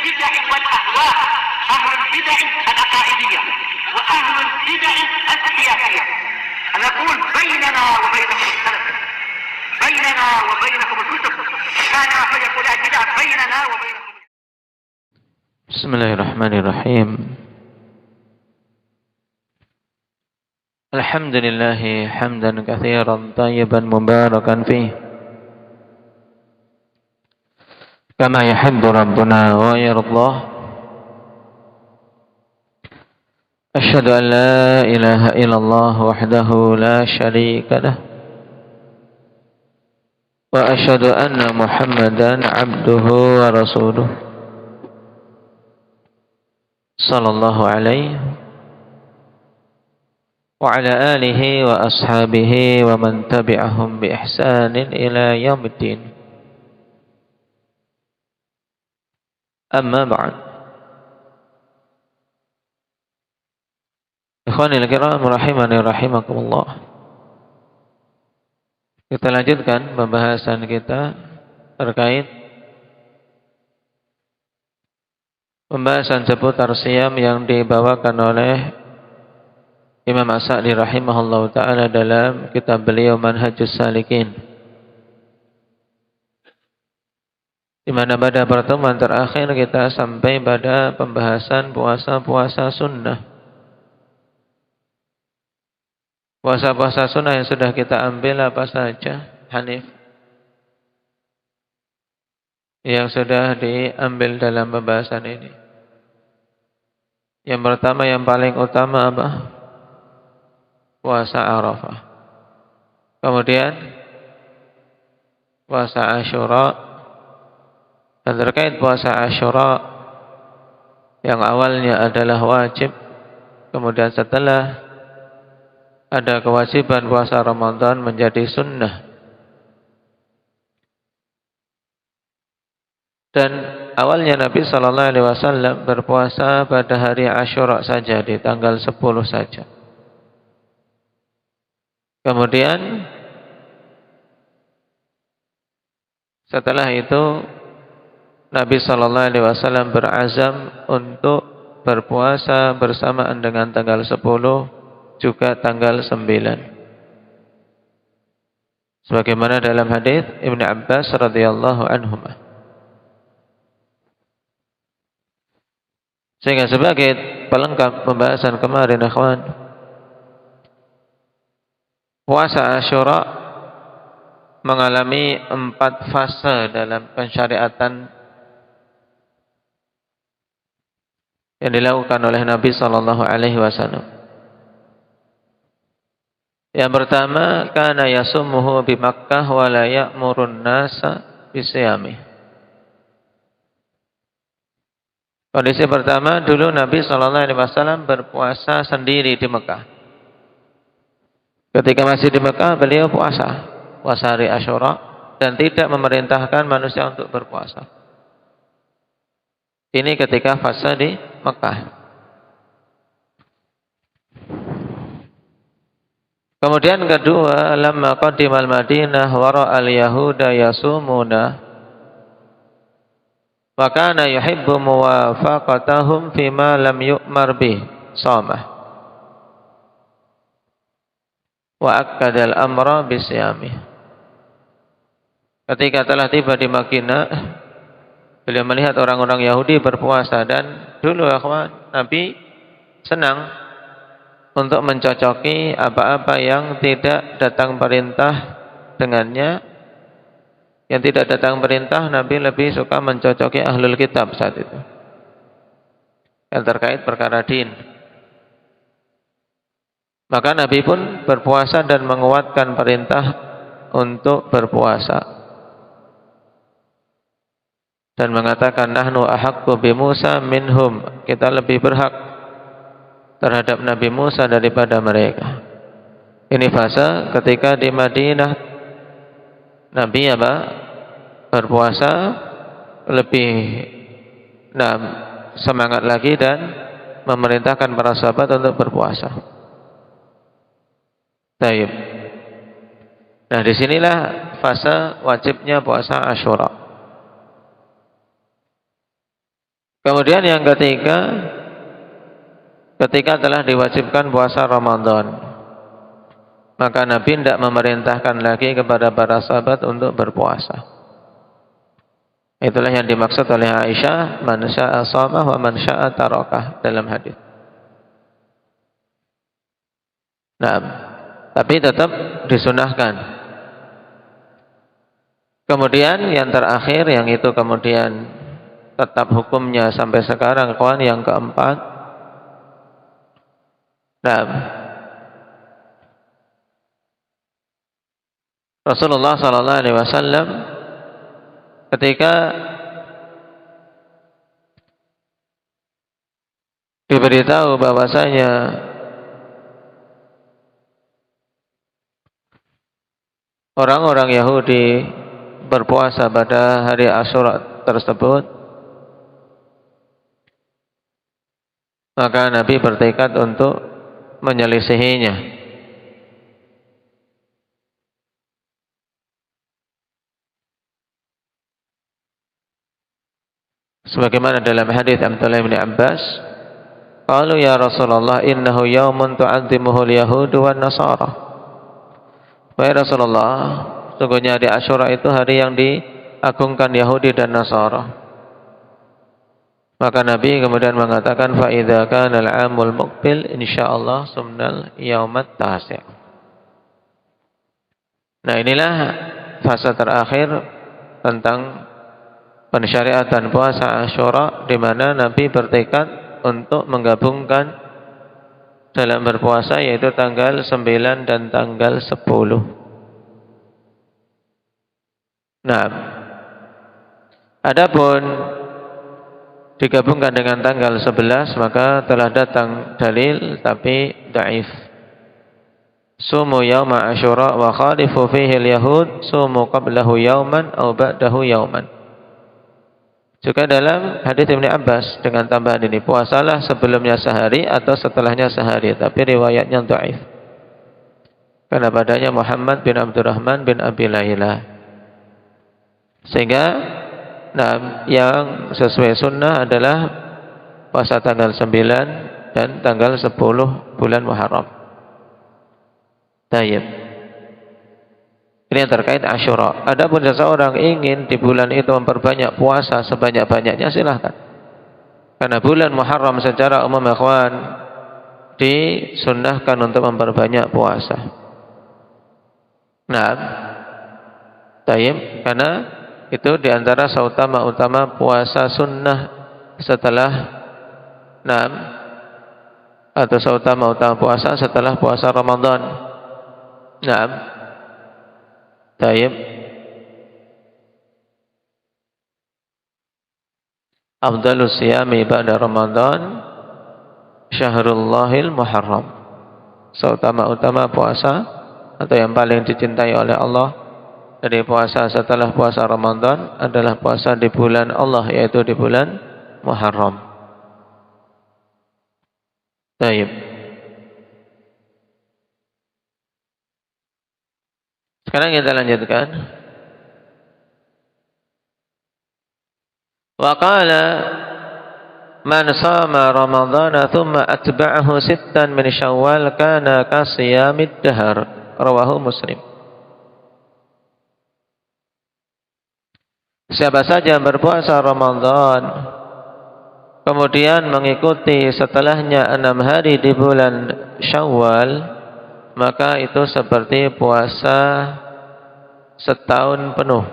البدع والأهواء، أهل البدع العقائدية وأهل البدع السياسية. أنا أقول بيننا وبينكم السلف، بيننا وبينكم الكتب، كان يقول البدع بيننا وبينكم. بسم الله الرحمن الرحيم. الحمد لله حمدا كثيرا طيبا مباركا فيه كما يحب ربنا ويرضاه. أشهد أن لا إله إلا الله وحده لا شريك له، وأشهد أن محمدا عبده ورسوله صلى الله عليه وعلى آله وأصحابه ومن تبعهم بإحسان إلى يوم الدين. أما بعد. Ikhwanil kiram rahimani rahimakumullah. Kita lanjutkan pembahasan kita terkait pembahasan seputar siyam yang dibawakan oleh Imam As-Sa'di rahimahullah ta'ala dalam kitab beliau Manhajus Salikin, di mana pada pertemuan terakhir kita sampai pada pembahasan puasa-puasa sunnah. Puasa-puasa sunnah yang sudah kita ambil apa saja, Hanif? Yang sudah diambil dalam pembahasan ini. Yang pertama, yang paling utama apa? Puasa Arafah. Kemudian puasa Asyura. Dan terkait puasa Asyura yang awalnya adalah wajib, kemudian setelah ada kewajiban puasa Ramadan menjadi sunnah. Dan awalnya Nabi sallallahu alaihi wasallam berpuasa pada hari Asyura saja, di tanggal 10 saja. Kemudian setelah itu Nabi sallallahu alaihi wasallam berazam untuk berpuasa bersamaan dengan tanggal 10 juga tanggal 9. Sebagaimana dalam hadis Ibnu Abbas radhiyallahu anhuma. Sehingga sebagai pelengkap pembahasan kemarin, ikhwan, puasa Asyura mengalami 4 fase dalam pensyariatan yang dilakukan oleh Nabi sallallahu alaihi wasallam. Yang pertama, kana yasumuhu bi Makkah wa la ya'murun nasa bisiyami. Kondisi pertama, dulu Nabi sallallahu alaihi wasallam berpuasa sendiri di Mekah. Ketika masih di Mekah, beliau puasa hari Asyura dan tidak memerintahkan manusia untuk berpuasa. Ini ketika fase di Mekah. Kemudian kedua, lamma qadimal Madinah wa ra'al yahuda yasumuna wa kana yuhibbu muwafaqatahum fima lam yu'mar bih shamah wa akkadal amra bisyamih. Ketika telah tiba di Madinah, beliau melihat orang-orang Yahudi berpuasa, dan dulu akhwan, Nabi senang untuk mencocoki apa-apa yang tidak datang perintah dengannya. Yang tidak datang perintah, Nabi lebih suka mencocoki ahlul kitab saat itu, yang terkait perkara din. Maka Nabi pun berpuasa dan menguatkan perintah untuk berpuasa, dan mengatakan, nahnu ahaqqu bi Musa minhum, kita lebih berhak terhadap Nabi Musa daripada mereka. Ini fase ketika di Madinah Nabi berpuasa lebih semangat lagi dan memerintahkan para sahabat untuk berpuasa. Taib. Nah, disinilah fase wajibnya puasa Asyura. Kemudian yang ketiga, ketika telah diwajibkan puasa Ramadan, maka Nabi tidak memerintahkan lagi kepada para sahabat untuk berpuasa. Itulah yang dimaksud oleh Aisyah, man syaa shamah wa man syaa tarakah dalam hadis. Nah, tapi tetap disunahkan. Kemudian yang terakhir, yang itu kemudian tetap hukumnya sampai sekarang, kawan, yang keempat. Nah, Rasulullah sallallahu alaihi wasallam ketika diberitahu bahwasanya orang-orang Yahudi berpuasa pada hari Asyura tersebut, maka Nabi bertekad untuk menyelisihinya. Sebagaimana dalam hadis Abdullah bin Abbas, qalu ya Rasulullah innahu yaumun tu'azzimuhu al-yahudu wan nasara. Wahai Rasulullah, sesungguhnya hari Asyura itu hari yang diagungkan Yahudi dan Nasara. Maka Nabi kemudian mengatakan, fa idza kana al-'amul muqbil insyaallah sumnal yaumat tasi'. Nah, inilah fase terakhir tentang pensyariatan puasa Asyura, di mana Nabi bertekad untuk menggabungkan dalam berpuasa, yaitu tanggal 9 dan tanggal 10. Nah, adapun digabungkan dengan tanggal 11, maka telah datang dalil tapi dhaif. Sumu yauma Asyura wa khalifu fihi al-yahud sumu qablahu yauman aw ba'dahu yauman. Juga dalam hadis Ibnu Abbas dengan tambahan ini, puasalah sebelumnya sehari atau setelahnya sehari, tapi riwayatnya dhaif. Karena padanya Muhammad bin Abdurrahman bin Abi Layla. Sehingga yang sesuai sunnah adalah puasa tanggal 9 dan tanggal 10 bulan Muharram. Tayyib. Ini yang terkait Asyura. Adapun seseorang ingin di bulan itu memperbanyak puasa sebanyak-banyaknya, silahkan. Karena bulan Muharram secara umum, ikhwan, disunnahkan untuk memperbanyak puasa. Nah, tayyib, karena itu diantara seutama-utama puasa sunnah setelah atau seutama-utama puasa setelah puasa Ramadan. Nah, tayyib. Afdalus siyami ba'da Ramadan Syahrullahil Muharram. Seutama-utama puasa atau yang paling dicintai oleh Allah dari puasa setelah puasa Ramadan adalah puasa di bulan Allah, yaitu di bulan Muharram. Tayyib. Sekarang kita lanjutkan. Wa qala man shama ramadhana thumma atba'ahu sittan min syawal kana ka siyamid dahr. Rawahu Muslim. Siapa saja yang berpuasa Ramadan kemudian mengikuti setelahnya 6 hari di bulan Syawal, maka itu seperti puasa setahun penuh.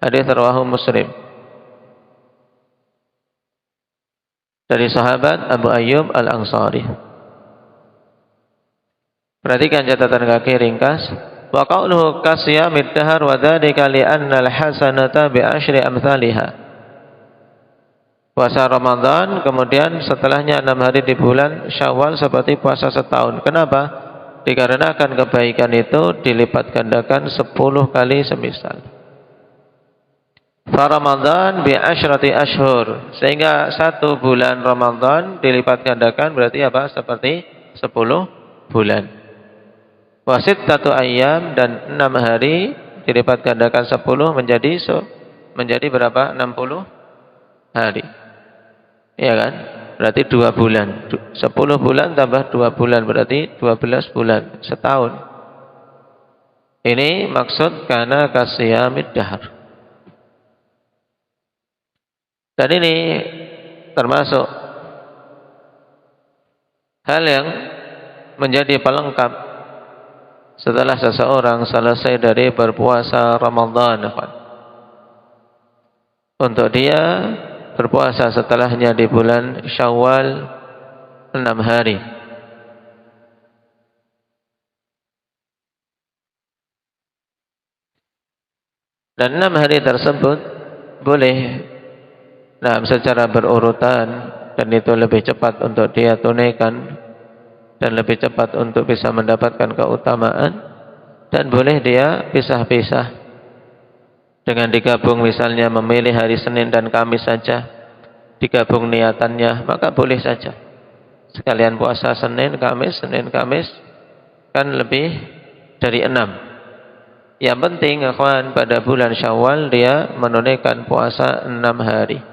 Hadis rawahu Muslim. Dari sahabat Abu Ayyub Al-Ansari. Perhatikan catatan kaki ringkas. Wa qauluhu kasiyamid dahr wa dzalika li anna al-hasanata bi asyri amsalha. Puasa Ramadan kemudian setelahnya 6 hari di bulan Syawal seperti puasa setahun. Kenapa? Dikarenakan kebaikan itu dilipat gandakan 10 kali semisal. Fa Ramadan bi asyrati ashhur, sehingga 1 bulan Ramadan dilipat gandakan berarti apa? Seperti 10 bulan. Wa sittatu ayyam, dan 6 hari dilipat gandakan 10 menjadi berapa? 60 hari. Ya kan? Berarti 2 bulan. 10 bulan tambah 2 bulan berarti 12 bulan, setahun. Ini maksud karena kasiyamid dahar. Dan ini termasuk hal yang menjadi pelengkap setelah seseorang selesai dari berpuasa Ramadan. Untuk dia berpuasa setelahnya di bulan Syawal 6 hari. Dan 6 hari tersebut boleh secara berurutan, dan itu lebih cepat untuk dia tunaikan dan lebih cepat untuk bisa mendapatkan keutamaan, dan boleh dia pisah-pisah dengan digabung, misalnya memilih hari Senin dan Kamis saja, digabung niatannya, maka boleh saja sekalian puasa Senin Kamis kan lebih dari 6. Yang penting akhwan, pada bulan Syawal dia menunaikan puasa 6 hari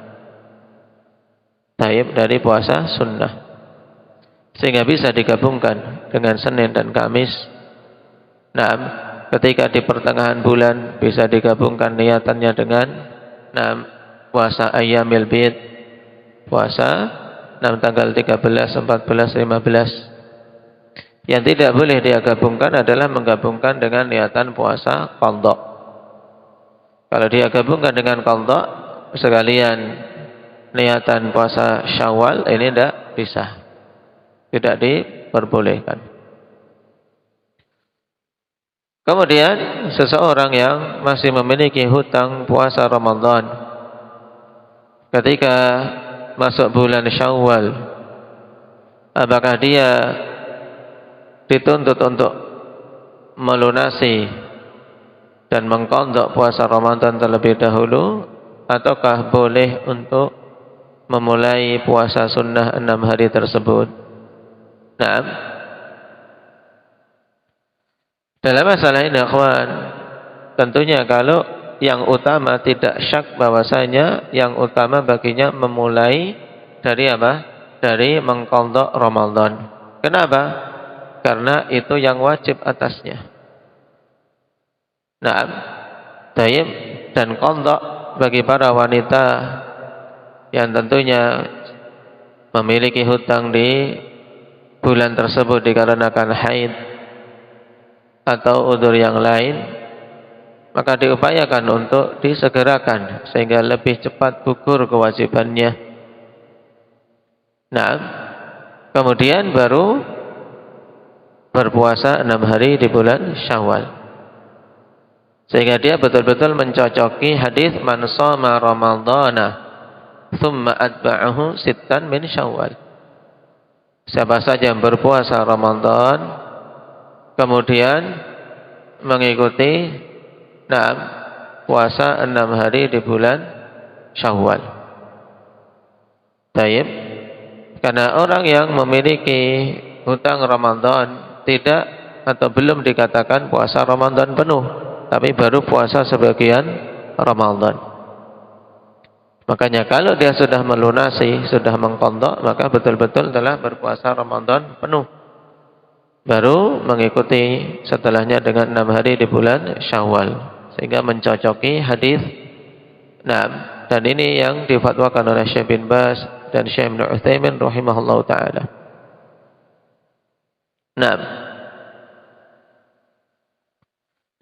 taib dari puasa sunnah, sehingga bisa digabungkan dengan Senin dan Kamis. Ketika di pertengahan bulan bisa digabungkan niatannya dengan puasa Ayyamil Bid, puasa tanggal 13, 14, 15. Yang tidak boleh dia gabungkan adalah menggabungkan dengan niatan puasa qadha. Kalau dia gabungkan dengan qadha sekalian niatan puasa Syawal, ini tidak bisa, tidak diperbolehkan. Kemudian seseorang yang masih memiliki hutang puasa Ramadan ketika masuk bulan Syawal, apakah dia dituntut untuk melunasi dan mengqadha puasa Ramadan terlebih dahulu, ataukah boleh untuk memulai puasa sunnah 6 hari tersebut? Dalam masalah ini akhwan, tentunya kalau yang utama tidak syak bahwasanya yang utama baginya memulai dari apa? Dari mengqadha Ramadan. Kenapa? Karena itu yang wajib atasnya. Tayyib, dan qadha bagi para wanita yang tentunya memiliki hutang di bulan tersebut dikarenakan haid atau udzur yang lain, maka diupayakan untuk disegerakan sehingga lebih cepat gugur kewajibannya. Kemudian baru berpuasa 6 hari di bulan Syawal, sehingga dia betul-betul mencocoki hadis man shoma ramadhana thumma atba'ahu sittan min Syawal. Siapa saja yang berpuasa Ramadan kemudian mengikuti puasa 6 hari di bulan Syawal. Taib. Karena orang yang memiliki hutang Ramadan tidak atau belum dikatakan puasa Ramadan penuh, tapi baru puasa sebagian Ramadan. Makanya kalau dia sudah melunasi, sudah mengqadha, maka betul-betul telah berpuasa Ramadan penuh. Baru mengikuti setelahnya dengan 6 hari di bulan Syawal, sehingga mencocoki hadis. Dan ini yang difatwakan oleh Syekh bin Baz dan Syekh Ibnu Utsaimin rahimahullahu taala.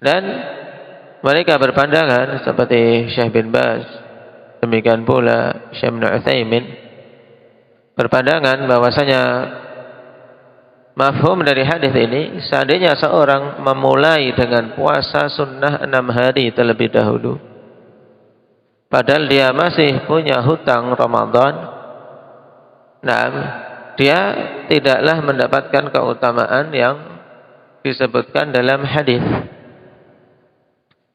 Dan mereka berpandangan seperti Syekh bin Baz, demikian pula Syekh Ibnu Utsaimin berpandangan bahwasanya mafhum dari hadis ini, seandainya seorang memulai dengan puasa sunnah 6 hari terlebih dahulu, padahal dia masih punya hutang Ramadan, dia tidaklah mendapatkan keutamaan yang disebutkan dalam hadis.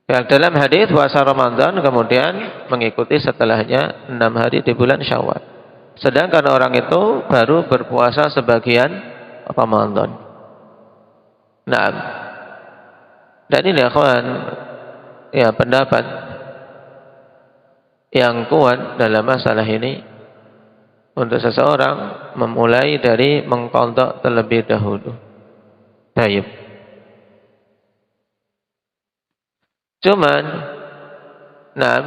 Dalam hadis puasa Ramadan kemudian mengikuti setelahnya 6 hari di bulan Syawal. Sedangkan orang itu baru berpuasa sebagian Ramadan. Dan ini akhwan, pendapat yang kuat dalam masalah ini, untuk seseorang memulai dari mengqadha terlebih dahulu. Baik. Cuman, nah,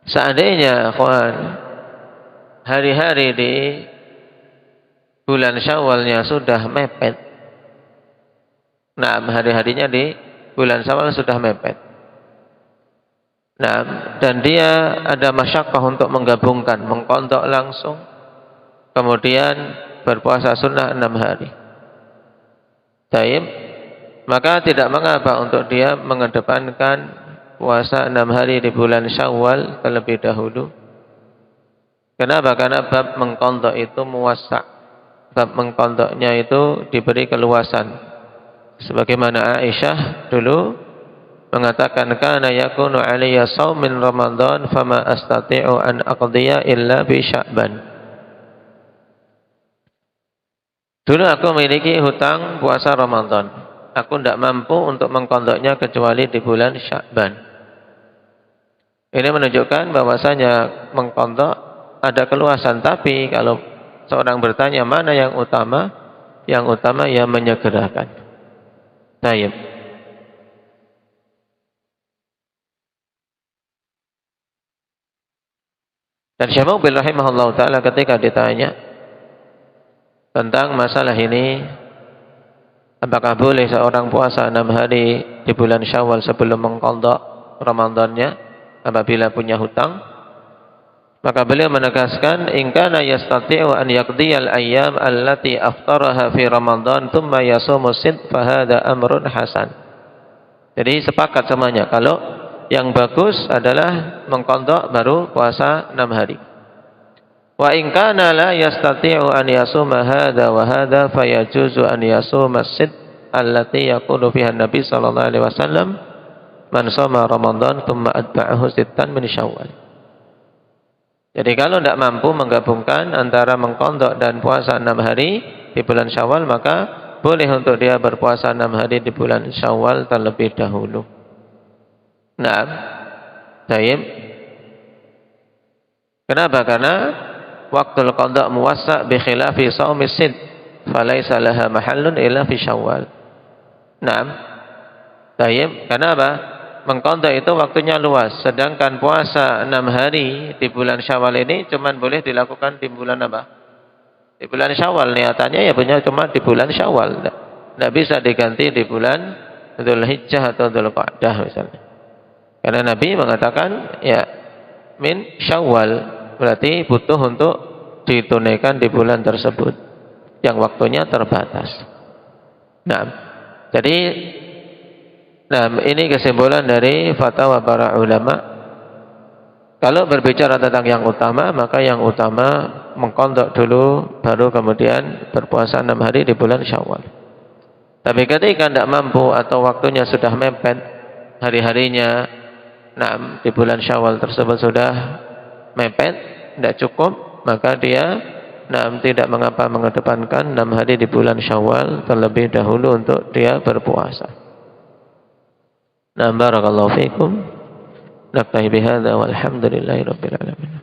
seandainya ikhwan hari-hari di bulan Syawalnya sudah mepet, nah hari-harinya di bulan Syawal sudah mepet, nah, dan dia ada masyakkah untuk menggabungkan, mengqadha langsung, kemudian berpuasa sunnah 6 hari. Baik, maka tidak mengapa untuk dia mengedepankan puasa 6 hari di bulan Syawal terlebih dahulu. Kenapa? Karena bab mengqadha itu muwassa'. Bab mengqadhanya itu diberi keluasan. Sebagaimana Aisyah dulu mengatakan, kana yakunu alayya shaum min Ramadan fama astati'u an aqdiya illa bi Sya'ban. Dulu aku memiliki hutang puasa Ramadan. Aku tidak mampu untuk mengqadhanya kecuali di bulan Sya'ban. Ini menunjukkan bahwasanya mengqadha ada keluasan, tapi kalau seorang bertanya mana yang utama ya menyegerakan. Baik. Dan Syekh Muqbil rahimahullah ta'ala ketika ditanya tentang masalah ini, apakah boleh seorang puasa 6 hari di bulan Syawal sebelum mengqadha Ramadannya apabila punya hutang, maka beliau menegaskan, in kana yastati'u an yaqdiyal ayyam allati aftaraha fi Ramadan thumma yasumu sid fa hadha amrun hasan. Jadi sepakat semuanya kalau yang bagus adalah mengqadha baru puasa 6 hari. Wa in kana la yastati'u an yasuma hadha wa hadha fayajuzu an yasuma sid allati yaqulu fiha Nabi sallallahu alaihi wasallam man shoma Ramadan thumma atba'ahu sittan min Syawal. Jadi kalau tidak mampu menggabungkan antara mengqadha dan puasa 6 hari di bulan Syawal, maka boleh untuk dia berpuasa 6 hari di bulan Syawal terlebih dahulu. Nah, baik. Kenapa? Karena waktul qadha muwassa' bi khilafi shaumi sid, falaisa laha mahallun illa fi Syawal. Nah, baik. Kenapa? Mengqadha itu waktunya luas, sedangkan puasa 6 hari di bulan Syawal ini cuma boleh dilakukan di bulan apa? Di bulan Syawal. Niatannya ya punya cuma di bulan Syawal. Tidak bisa diganti di bulan Dzulhijjah atau Dzulqa'dah misalnya. Karena Nabi mengatakan ya min Syawal, berarti butuh untuk ditunaikan di bulan tersebut yang waktunya terbatas. Nah, jadi ini kesimpulan dari fatwa para ulama. Kalau berbicara tentang yang utama, maka yang utama mengqadha dulu, baru kemudian berpuasa 6 hari di bulan Syawal. Tapi ketika tidak mampu atau waktunya sudah mepet, hari-harinya di bulan Syawal tersebut sudah mepet, tidak cukup, maka dia tidak mengapa mengedepankan 6 hari di bulan Syawal terlebih dahulu untuk dia berpuasa. Barakallahu fiikum. Naktahi bihadza walhamdulillahi rabbil alamin.